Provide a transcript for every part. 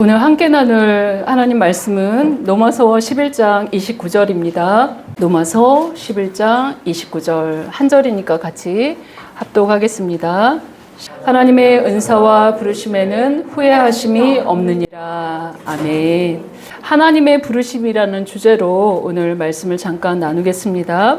오늘 함께 나눌 하나님 말씀은 로마서 11장 29절입니다. 로마서 11장 29절 한 절이니까 같이 합독하겠습니다. 하나님의 은사와 부르심에는 후회하심이 없느니라. 아멘. 하나님의 부르심이라는 주제로 오늘 말씀을 잠깐 나누겠습니다.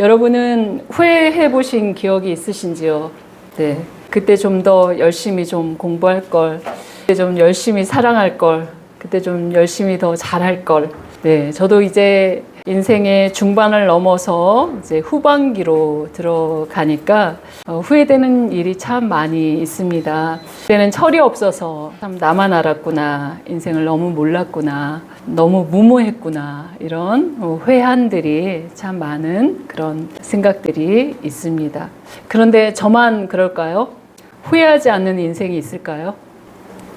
여러분은 후회해 보신 기억이 있으신지요? 네. 그때 좀 더 열심히 좀 공부할 걸, 그때 좀 열심히 사랑할 걸, 그때 좀 열심히 더 잘할 걸. 네, 저도 이제 인생의 중반을 넘어서 이제 후반기로 들어가니까 후회되는 일이 참 많이 있습니다. 그때는 철이 없어서 참 나만 알았구나, 인생을 너무 몰랐구나, 너무 무모했구나, 이런 회한들이 참 많은 그런 생각들이 있습니다. 그런데 저만 그럴까요? 후회하지 않는 인생이 있을까요?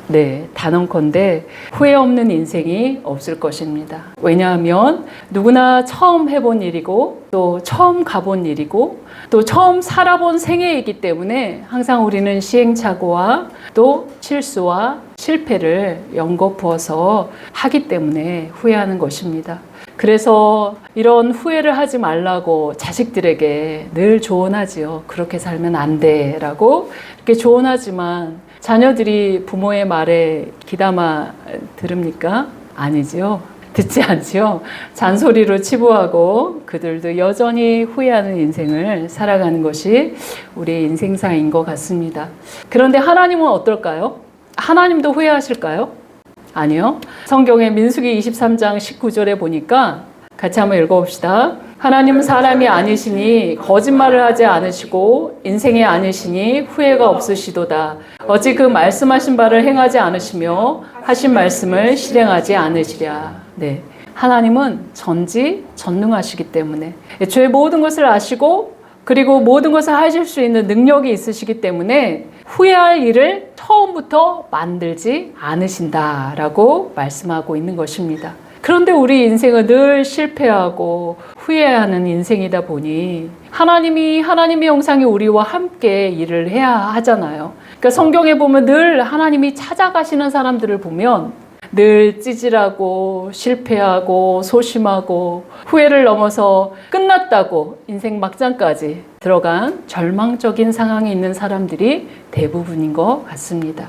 네, 단언컨대 후회 없는 인생이 없을 것입니다. 왜냐하면 누구나 처음 해본 일이고 또 처음 가본 일이고 또 처음 살아본 생애이기 때문에 항상 우리는 시행착오와 또 실수와 실패를 연거푸어서 하기 때문에 후회하는 것입니다. 그래서 이런 후회를 하지 말라고 자식들에게 늘 조언하지요. 그렇게 살면 안 돼 라고 이렇게 조언하지만 자녀들이 부모의 말에 귀담아 들읍니까? 아니지요. 듣지 않지요. 잔소리로 치부하고 그들도 여전히 후회하는 인생을 살아가는 것이 우리의 인생사인 것 같습니다. 그런데 하나님은 어떨까요? 하나님도 후회하실까요? 아니요. 성경의 민수기 23장 19절에 보니까 같이 한번 읽어봅시다. 하나님은 사람이 아니시니 거짓말을 하지 않으시고 인생이 아니시니 후회가 없으시도다. 어찌 그 말씀하신 바를 행하지 않으시며 하신 말씀을 실행하지 않으시랴. 네, 하나님은 전지전능하시기 때문에 애초에 모든 것을 아시고 그리고 모든 것을 하실 수 있는 능력이 있으시기 때문에 후회할 일을 처음부터 만들지 않으신다라고 말씀하고 있는 것입니다. 그런데 우리 인생은 늘 실패하고 후회하는 인생이다 보니 하나님이 하나님의 형상이 우리와 함께 일을 해야 하잖아요. 그러니까 성경에 보면 늘 하나님이 찾아가시는 사람들을 보면 늘 찌질하고 실패하고 소심하고 후회를 넘어서 끝났다고 인생 막장까지 들어간 절망적인 상황에 있는 사람들이 대부분인 것 같습니다.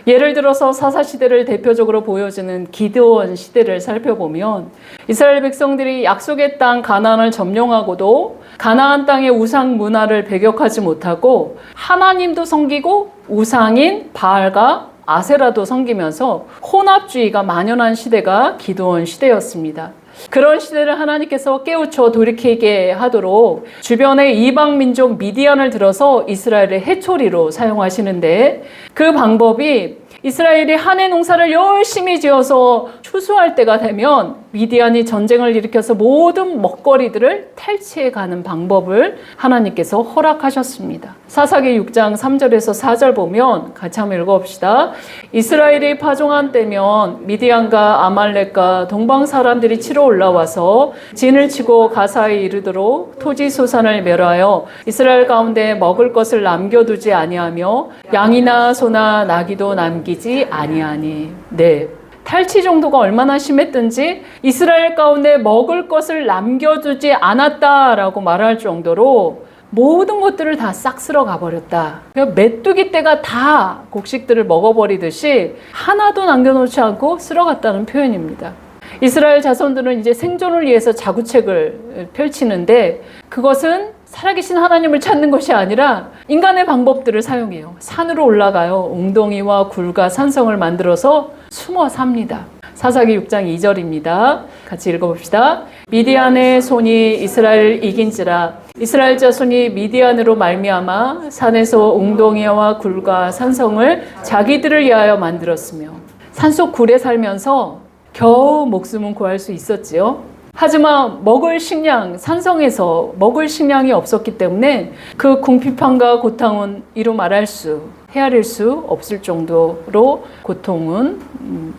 예를 들어서 사사시대를 대표적으로 보여주는 기드온 시대를 살펴보면 이스라엘 백성들이 약속의 땅 가나안을 점령하고도 가나안 땅의 우상 문화를 배격하지 못하고 하나님도 섬기고 우상인 바알과 아세라도 섬기면서 혼합주의가 만연한 시대가 기드온 시대였습니다. 그런 시대를 하나님께서 깨우쳐 돌이키게 하도록 주변의 이방 민족 미디안을 들어서 이스라엘의 해초리로 사용하시는데 그 방법이 이스라엘이 한 해 농사를 열심히 지어서 추수할 때가 되면 미디안이 전쟁을 일으켜서 모든 먹거리들을 탈취해 가는 방법을 하나님께서 허락하셨습니다. 사사기 6장 3절에서 4절 보면 같이 한번 읽어봅시다. 이스라엘이 파종한 때면 미디안과 아말렉과 동방 사람들이 치러 올라와서 진을 치고 가사에 이르도록 토지 소산을 멸하여 이스라엘 가운데 먹을 것을 남겨두지 아니하며 양이나 소나 나귀도 남기지 아니하니. 네. 탈취 정도가 얼마나 심했든지 이스라엘 가운데 먹을 것을 남겨두지 않았다라고 말할 정도로 모든 것들을 다 싹 쓸어 가버렸다. 메뚜기 떼가 다 곡식들을 먹어버리듯이 하나도 남겨놓지 않고 쓸어갔다는 표현입니다. 이스라엘 자손들은 이제 생존을 위해서 자구책을 펼치는데 그것은 살아계신 하나님을 찾는 것이 아니라 인간의 방법들을 사용해요. 산으로 올라가요. 웅덩이와 굴과 산성을 만들어서 숨어 삽니다. 사사기 6장 2절입니다. 같이 읽어봅시다. 미디안의 손이 이스라엘을 이긴지라 이스라엘 자손이 미디안으로 말미암아 산에서 웅덩이와 굴과 산성을 자기들을 위하여 만들었으며 산속 굴에 살면서 겨우 목숨은 구할 수 있었지요. 하지만 먹을 식량, 산성에서 먹을 식량이 없었기 때문에 그 궁핍함과 고통은 이루 말할 수, 헤아릴 수 없을 정도로 고통은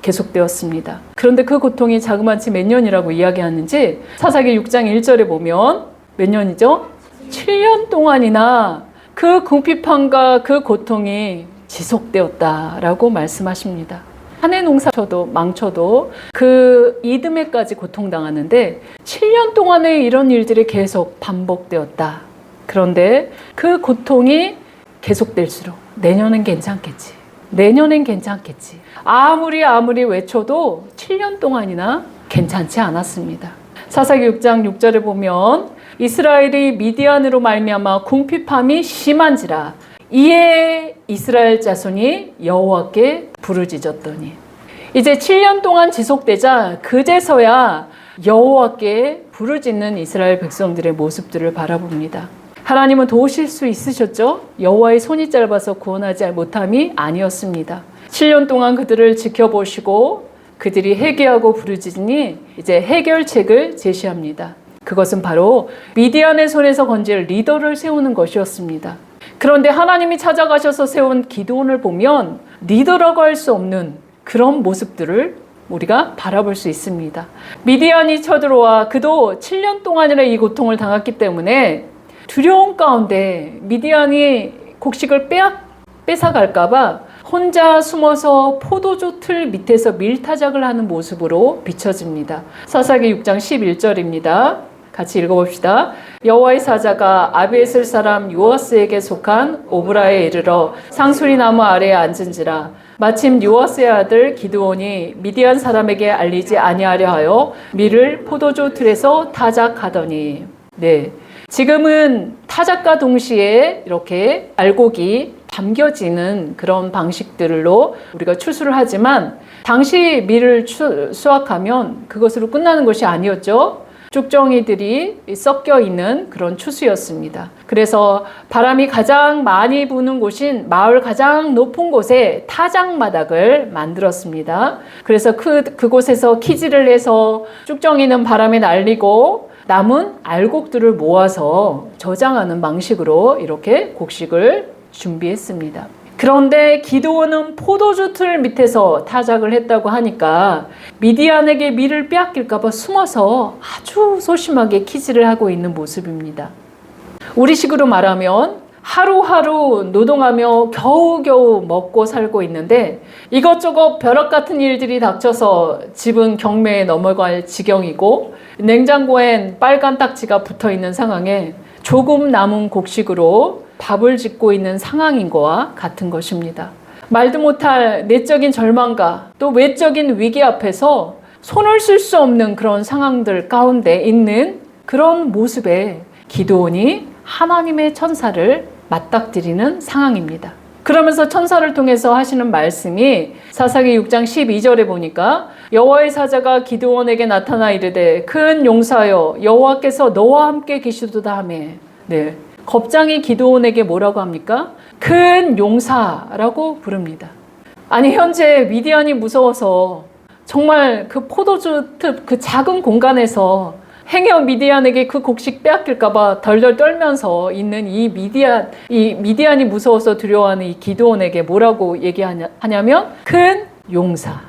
계속되었습니다. 그런데 그 고통이 자그마치 몇 년이라고 이야기하는지 사사기 6장 1절에 보면 몇 년이죠? 7년 동안이나 그 궁핍함과 그 고통이 지속되었다라고 말씀하십니다. 한 해 농사 쳐도 망쳐도 그 이듬해까지 고통당하는데 7년 동안에 이런 일들이 계속 반복되었다. 그런데 그 고통이 계속될수록 내년엔 괜찮겠지. 내년엔 괜찮겠지. 아무리 외쳐도 7년 동안이나 괜찮지 않았습니다. 사사기 6장 6절에 보면 이스라엘이 미디안으로 말미암아 궁핍함이 심한지라 이에 이스라엘 자손이 여호와께 부르짖었더니 이제 7년 동안 지속되자 그제서야 여호와께 부르짖는 이스라엘 백성들의 모습들을 바라봅니다. 하나님은 도우실 수 있으셨죠? 여호와의 손이 짧아서 구원하지 못함이 아니었습니다. 7년 동안 그들을 지켜보시고 그들이 회개하고 부르짖으니 이제 해결책을 제시합니다. 그것은 바로 미디안의 손에서 건질 리더를 세우는 것이었습니다. 그런데 하나님이 찾아가셔서 세운 기드온을 보면 리더라고 할 수 없는 그런 모습들을 우리가 바라볼 수 있습니다. 미디안이 쳐들어와 그도 7년 동안이나 이 고통을 당했기 때문에 두려움 가운데 미디안이 곡식을 뺏어갈까봐 혼자 숨어서 포도주 틀 밑에서 밀타작을 하는 모습으로 비춰집니다. 사사기 6장 11절입니다. 같이 읽어봅시다. 여호와의 사자가 아비에슬 사람 요아스에게 속한 오브라에 이르러 상수리 나무 아래에 앉은지라 마침 요아스의 아들 기드온이 미디안 사람에게 알리지 아니하려 하여 밀을 포도주 틀에서 타작하더니 네, 지금은 타작과 동시에 이렇게 알곡이 담겨지는 그런 방식들로 우리가 추수를 하지만 당시 밀을 수확하면 그것으로 끝나는 것이 아니었죠. 쭉정이들이 섞여 있는 그런 추수였습니다. 그래서 바람이 가장 많이 부는 곳인 마을 가장 높은 곳에 타작마당을 만들었습니다. 그래서 그곳에서 키질을 해서 쭉정이는 바람에 날리고 남은 알곡들을 모아서 저장하는 방식으로 이렇게 곡식을 준비했습니다. 그런데 기드온은 포도주 틀 밑에서 타작을 했다고 하니까 미디안에게 밀을 빼앗길까 봐 숨어서 아주 소심하게 키질을 하고 있는 모습입니다. 우리식으로 말하면 하루하루 노동하며 겨우겨우 먹고 살고 있는데 이것저것 벼락 같은 일들이 닥쳐서 집은 경매에 넘어갈 지경이고 냉장고엔 빨간 딱지가 붙어있는 상황에 조금 남은 곡식으로 밥을 짓고 있는 상황인 거와 같은 것입니다. 말도 못할 내적인 절망과 또 외적인 위기 앞에서 손을 쓸 수 없는 그런 상황들 가운데 있는 그런 모습에 기드온이 하나님의 천사를 맞닥뜨리는 상황입니다. 그러면서 천사를 통해서 하시는 말씀이 사사기 6장 12절에 보니까 여호와의 사자가 기드온에게 나타나 이르되 큰 용사여 여호와께서 너와 함께 계시도다 하며 네, 겁장이 기드온에게 뭐라고 합니까? 큰 용사라고 부릅니다. 아니 현재 미디안이 무서워서 정말 그 포도주 틈 그 작은 공간에서 행여 미디안에게 그 곡식 빼앗길까봐 덜덜 떨면서 있는 이 미디안이 무서워서 두려워하는 이 기드온에게 뭐라고 얘기하냐면 큰 용사.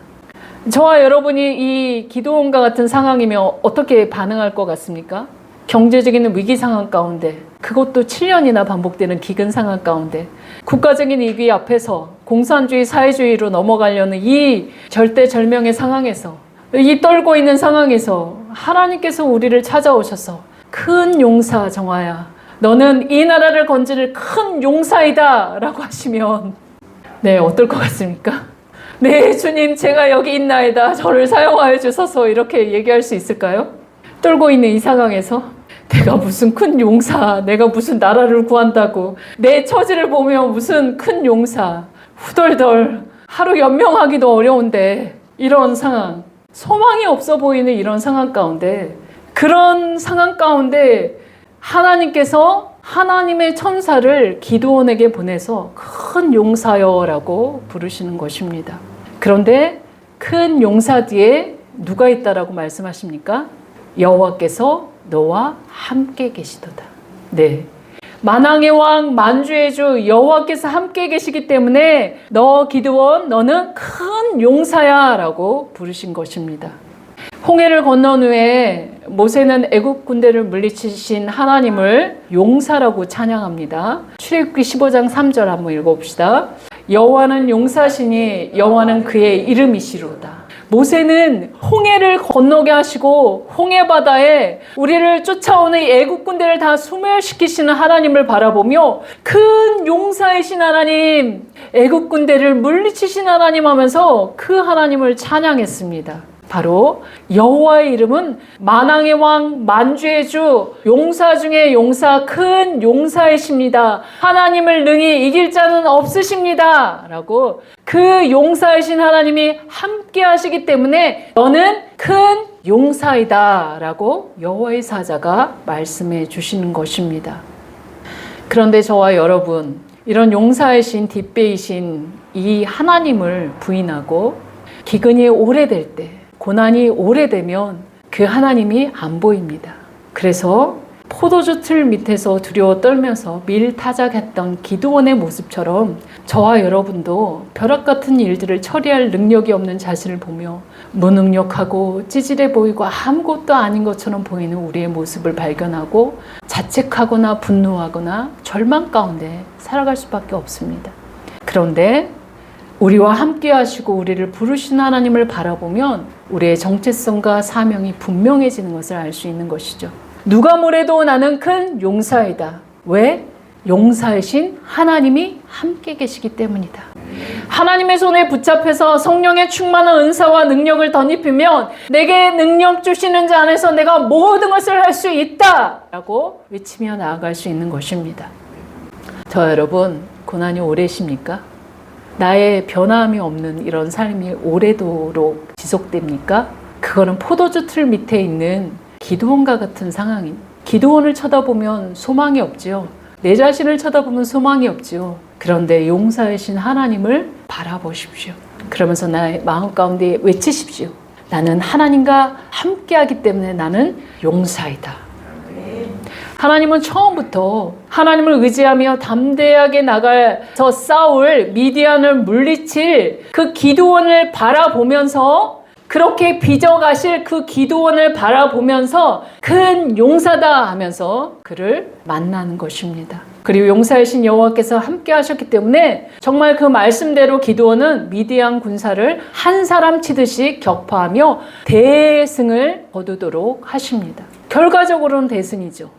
저와 여러분이 이 기드온과 같은 상황이면 어떻게 반응할 것 같습니까? 경제적인 위기 상황 가운데 그것도 7년이나 반복되는 기근 상황 가운데 국가적인 위기 앞에서 공산주의 사회주의로 넘어가려는 이 절대절명의 상황에서 이 떨고 있는 상황에서 하나님께서 우리를 찾아오셔서 큰 용사 정화야 너는 이 나라를 건질 큰 용사이다 라고 하시면 네 어떨 것 같습니까? 네 주님 제가 여기 있나이다 저를 사용하여 주셔서 이렇게 얘기할 수 있을까요? 떨고 있는 이 상황에서 내가 무슨 큰 용사 내가 무슨 나라를 구한다고 내 처지를 보면 무슨 큰 용사 후덜덜 하루 연명하기도 어려운데 이런 상황 소망이 없어 보이는 이런 상황 가운데 그런 상황 가운데 하나님께서 하나님의 천사를 기드온에게 보내서 큰 용사여라고 부르시는 것입니다. 그런데 큰 용사 뒤에 누가 있다라고 말씀하십니까? 여호와께서 너와 함께 계시도다. 네. 만왕의 왕 만주의 주 여호와께서 함께 계시기 때문에 너 기드온 너는 큰 용사야 라고 부르신 것입니다. 홍해를 건넌 후에 모세는 애국 군대를 물리치신 하나님을 용사라고 찬양합니다. 출애굽기 15장 3절 한번 읽어봅시다. 여호와는 용사시니 여호와는 그의 이름이시로다. 모세는 홍해를 건너게 하시고 홍해 바다에 우리를 쫓아오는 애국 군대를 다 소멸시키시는 하나님을 바라보며 큰 용사이신 하나님, 애국 군대를 물리치신 하나님 하면서 그 하나님을 찬양했습니다. 바로 여호와의 이름은 만왕의 왕, 만주의 주, 용사 중에 용사, 큰 용사이십니다. 하나님을 능히 이길 자는 없으십니다. 라고 그 용사이신 하나님이 함께 하시기 때문에 너는 큰 용사이다. 라고 여호와의 사자가 말씀해 주시는 것입니다. 그런데 저와 여러분, 이런 용사이신 뒷배이신 이 하나님을 부인하고 기근이 오래될 때, 고난이 오래되면 그 하나님이 안 보입니다. 그래서 포도주 틀 밑에서 두려워 떨면서 밀타작했던 기드온의 모습처럼 저와 여러분도 벼락 같은 일들을 처리할 능력이 없는 자신을 보며 무능력하고 찌질해 보이고 아무것도 아닌 것처럼 보이는 우리의 모습을 발견하고 자책하거나 분노하거나 절망 가운데 살아갈 수밖에 없습니다. 그런데 우리와 함께 하시고 우리를 부르신 하나님을 바라보면 우리의 정체성과 사명이 분명해지는 것을 알 수 있는 것이죠. 누가 뭐래도 나는 큰 용사이다. 왜? 용사이신 하나님이 함께 계시기 때문이다. 하나님의 손에 붙잡혀서 성령의 충만한 은사와 능력을 덧입히면 내게 능력 주시는 자 안에서 내가 모든 것을 할 수 있다! 라고 외치며 나아갈 수 있는 것입니다. 저 여러분, 고난이 오래십니까? 나의 변함이 없는 이런 삶이 오래도록 지속됩니까? 그거는 포도주 틀 밑에 있는 기드온과 같은 상황입니다. 기드온을 쳐다보면 소망이 없지요. 내 자신을 쳐다보면 소망이 없지요. 그런데 용사이신 하나님을 바라보십시오. 그러면서 나의 마음 가운데 외치십시오. 나는 하나님과 함께하기 때문에 나는 용사이다. 하나님은 처음부터 하나님을 의지하며 담대하게 나가서 싸울 미디안을 물리칠 그 기드온을 바라보면서 그렇게 빚어가실 그 기드온을 바라보면서 큰 용사다 하면서 그를 만나는 것입니다. 그리고 용사이신 여호와께서 함께 하셨기 때문에 정말 그 말씀대로 기드온은 미디안 군사를 한 사람 치듯이 격파하며 대승을 거두도록 하십니다. 결과적으로는 대승이죠.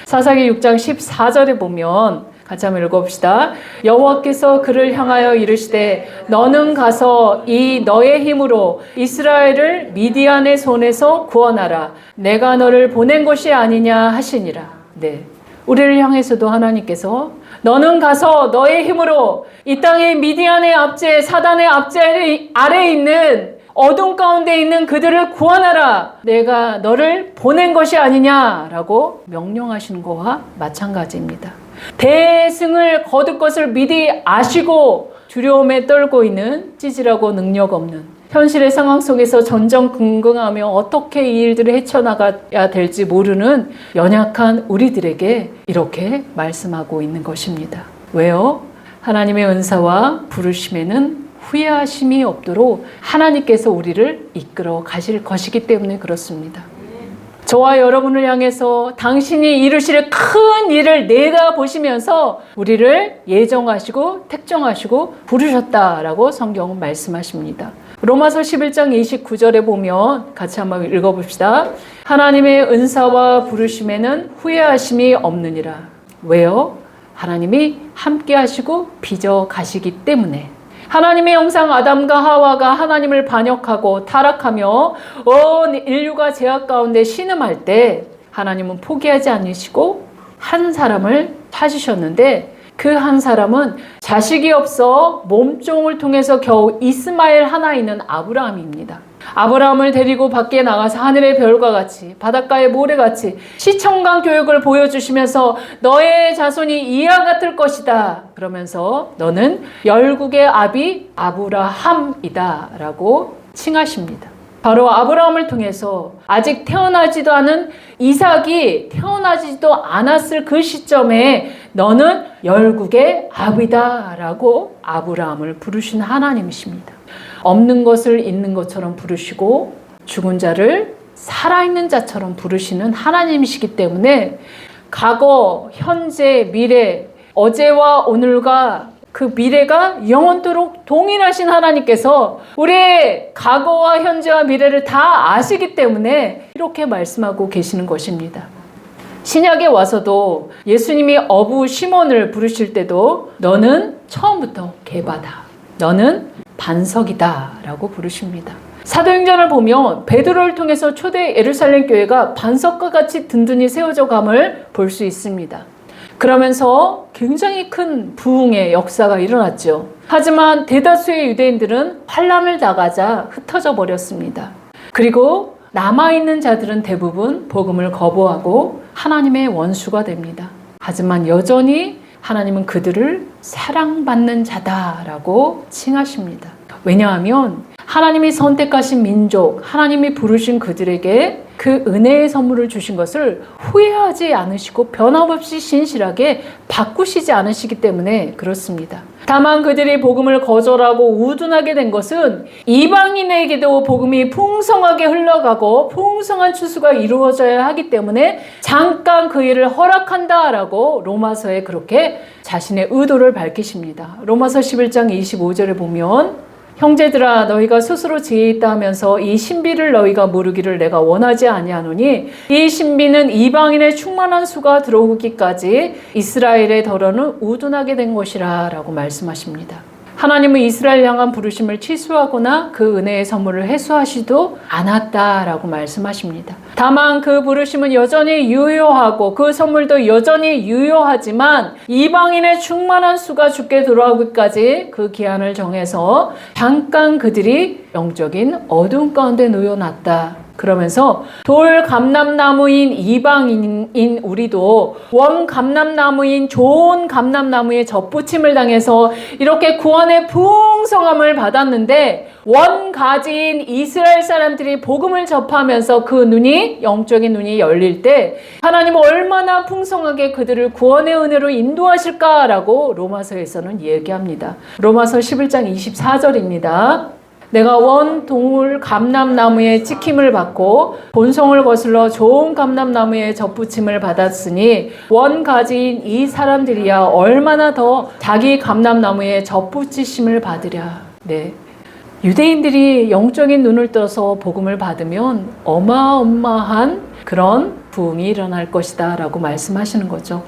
사사기 6장 14절에 보면 같이 한번 읽어봅시다. 여호와께서 그를 향하여 이르시되 너는 가서 이 너의 힘으로 이스라엘을 미디안의 손에서 구원하라. 내가 너를 보낸 것이 아니냐 하시니라. 네, 우리를 향해서도 하나님께서 너는 가서 너의 힘으로 이 땅의 미디안의 압제, 사단의 압제 아래에 있는 어둠 가운데 있는 그들을 구원하라. 내가 너를 보낸 것이 아니냐라고 명령하시는 것과 마찬가지입니다. 대승을 거둘 것을 미리 아시고 두려움에 떨고 있는 찌질하고 능력 없는 현실의 상황 속에서 전전긍긍하며 어떻게 이 일들을 헤쳐나가야 될지 모르는 연약한 우리들에게 이렇게 말씀하고 있는 것입니다. 왜요? 하나님의 은사와 부르심에는 후회하심이 없도록 하나님께서 우리를 이끌어 가실 것이기 때문에 그렇습니다. 저와 여러분을 향해서 당신이 이루실 큰 일을 내다보시면서 우리를 예정하시고 택정하시고 부르셨다라고 성경은 말씀하십니다. 로마서 11장 29절에 보면 같이 한번 읽어봅시다. 하나님의 은사와 부르심에는 후회하심이 없느니라. 왜요? 하나님이 함께 하시고 빚어 가시기 때문에. 하나님의 형상 아담과 하와가 하나님을 반역하고 타락하며 온 인류가 죄악 가운데 신음할 때 하나님은 포기하지 않으시고 한 사람을 찾으셨는데 그 한 사람은 자식이 없어 몸종을 통해서 겨우 이스마엘 하나 있는 아브라함입니다. 아브라함을 데리고 밖에 나가서 하늘의 별과 같이 바닷가의 모래같이 시청강 교육을 보여주시면서 너의 자손이 이와 같을 것이다. 그러면서 너는 열국의 아비 아브라함이다 라고 칭하십니다. 바로 아브라함을 통해서 아직 태어나지도 않은 이삭이 태어나지도 않았을 그 시점에 너는 열국의 아비다 라고 아브라함을 부르신 하나님이십니다. 없는 것을 있는 것처럼 부르시고 죽은 자를 살아있는 자처럼 부르시는 하나님이시기 때문에 과거, 현재, 미래, 어제와 오늘과 그 미래가 영원토록 동일하신 하나님께서 우리의 과거와 현재와 미래를 다 아시기 때문에 이렇게 말씀하고 계시는 것입니다. 신약에 와서도 예수님이 어부 시몬을 부르실 때도 너는 처음부터 개바다, 너는 반석이다 라고 부르십니다. 사도행전을 보면 베드로를 통해서 초대 예루살렘 교회가 반석과 같이 든든히 세워져 감을 볼 수 있습니다. 그러면서 굉장히 큰 부흥의 역사가 일어났죠. 하지만 대다수의 유대인들은 환란을 당하자 흩어져 버렸습니다. 그리고 남아있는 자들은 대부분 복음을 거부하고 하나님의 원수가 됩니다. 하지만 여전히 하나님은 그들을 사랑받는 자다라고 칭하십니다. 왜냐하면 하나님이 선택하신 민족, 하나님이 부르신 그들에게 그 은혜의 선물을 주신 것을 후회하지 않으시고 변함없이 신실하게 바꾸시지 않으시기 때문에 그렇습니다. 다만 그들이 복음을 거절하고 우둔하게 된 것은 이방인에게도 복음이 풍성하게 흘러가고 풍성한 추수가 이루어져야 하기 때문에 잠깐 그 일을 허락한다라고 로마서에 그렇게 자신의 의도를 밝히십니다. 로마서 11장 25절에 보면 형제들아 너희가 스스로 지혜 있다 하면서 이 신비를 너희가 모르기를 내가 원하지 아니하노니 이 신비는 이방인의 충만한 수가 들어오기까지 이스라엘의 덜어는 우둔하게 된 것이라 라고 말씀하십니다. 하나님은 이스라엘 향한 부르심을 취소하거나 그 은혜의 선물을 회수하시도 않았다라고 말씀하십니다. 다만 그 부르심은 여전히 유효하고 그 선물도 여전히 유효하지만 이방인의 충만한 수가 주께 돌아오기까지 그 기한을 정해서 잠깐 그들이 영적인 어둠 가운데 놓여놨다. 그러면서 돌 감람나무인 이방인인 우리도 원 감람나무인 좋은 감람나무의 젖붙임을 당해서 이렇게 구원의 풍성함을 받았는데 원 가지인 이스라엘 사람들이 복음을 접하면서 그 눈이 영적인 눈이 열릴 때 하나님은 얼마나 풍성하게 그들을 구원의 은혜로 인도하실까라고 로마서에서는 얘기합니다. 로마서 11장 24절입니다. 내가 원 동울 감람나무의 찍힘을 받고 본성을 거슬러 좋은 감람나무의 젖붙임을 받았으니 원 가지인 이 사람들이야 얼마나 더 자기 감람나무의 젖붙이심을 받으랴. 네. 유대인들이 영적인 눈을 떠서 복음을 받으면 어마어마한 그런 부흥이 일어날 것이다 라고 말씀하시는 거죠.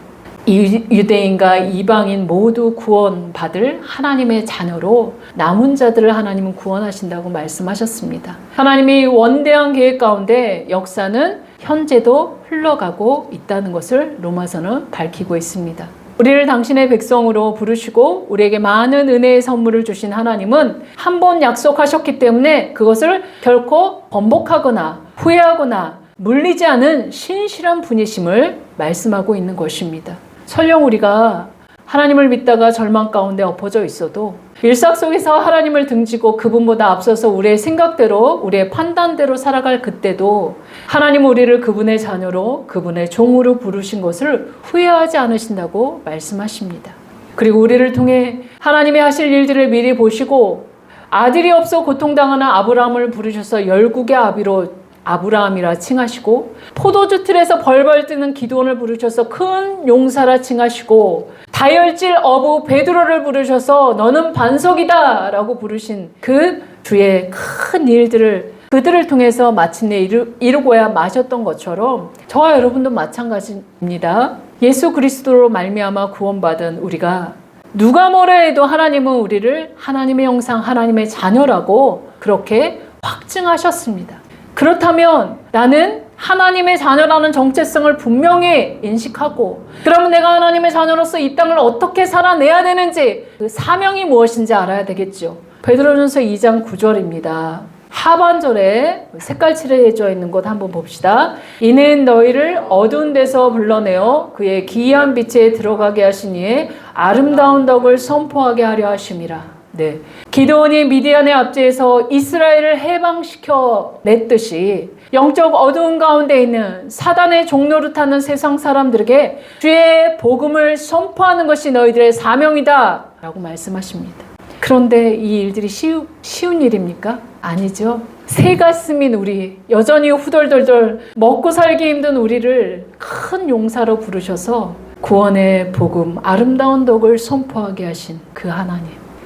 유대인과 이방인 모두 구원받을 하나님의 자녀로 남은 자들을 하나님은 구원하신다고 말씀하셨습니다. 하나님이 원대한 계획 가운데 역사는 현재도 흘러가고 있다는 것을 로마서는 밝히고 있습니다. 우리를 당신의 백성으로 부르시고 우리에게 많은 은혜의 선물을 주신 하나님은 한 번 약속하셨기 때문에 그것을 결코 번복하거나 후회하거나 물리지 않은 신실한 분이심을 말씀하고 있는 것입니다. 설령 우리가 하나님을 믿다가 절망 가운데 엎어져 있어도 일상 속에서 하나님을 등지고 그분보다 앞서서 우리의 생각대로 우리의 판단대로 살아갈 그때도 하나님은 우리를 그분의 자녀로 그분의 종으로 부르신 것을 후회하지 않으신다고 말씀하십니다. 그리고 우리를 통해 하나님이 하실 일들을 미리 보시고 아들이 없어 고통당하는 아브라함을 부르셔서 열국의 아비로 아브라함이라 칭하시고 포도주 틀에서 벌벌 뜨는 기드온을 부르셔서 큰 용사라 칭하시고 다혈질 어부 베드로를 부르셔서 너는 반석이다 라고 부르신 그 주의 큰 일들을 그들을 통해서 마침내 이루고야 마셨던 것처럼 저와 여러분도 마찬가지입니다. 예수 그리스도로 말미암아 구원받은 우리가 누가 뭐라 해도 하나님은 우리를 하나님의 형상 하나님의 자녀라고 그렇게 확증하셨습니다. 그렇다면 나는 하나님의 자녀라는 정체성을 분명히 인식하고 그러면 내가 하나님의 자녀로서 이 땅을 어떻게 살아내야 되는지 그 사명이 무엇인지 알아야 되겠죠. 베드로전서 2장 9절입니다. 하반절에 색깔 칠해져 있는 곳 한번 봅시다. 이는 너희를 어두운 데서 불러내어 그의 기이한 빛에 들어가게 하신 이의 아름다운 덕을 선포하게 하려 하심이라. 네. 기드온이 미디안의 압제에서 이스라엘을 해방시켜 냈듯이 영적 어두운 가운데 있는 사단의 종노릇 하는 세상 사람들에게 주의 복음을 선포하는 것이 너희들의 사명이다 라고 말씀하십니다. 그런데 이 일들이 쉬운 일입니까? 아니죠. 새 가슴인 우리, 여전히 후덜덜덜 먹고 살기 힘든 우리를 큰 용사로 부르셔서 구원의 복음, 아름다운 덕을 선포하게 하신 그 하나님.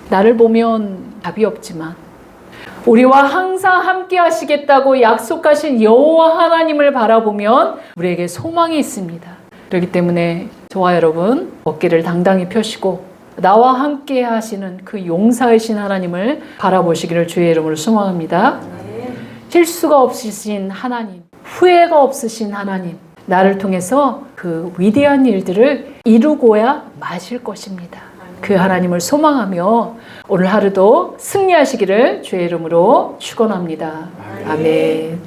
나를 보면 답이 없지만 우리와 항상 함께 하시겠다고 약속하신 여호와 하나님을 바라보면 우리에게 소망이 있습니다. 그렇기 때문에 저와 여러분 어깨를 당당히 펴시고 나와 함께 하시는 그 용사이신 하나님을 바라보시기를 주의 이름으로 소망합니다. 실수가 없으신 하나님, 후회가 없으신 하나님, 나를 통해서 그 위대한 일들을 이루고야 마실 것입니다. 그 하나님을 소망하며 오늘 하루도 승리하시기를 주의 이름으로 축원합니다. 아멘.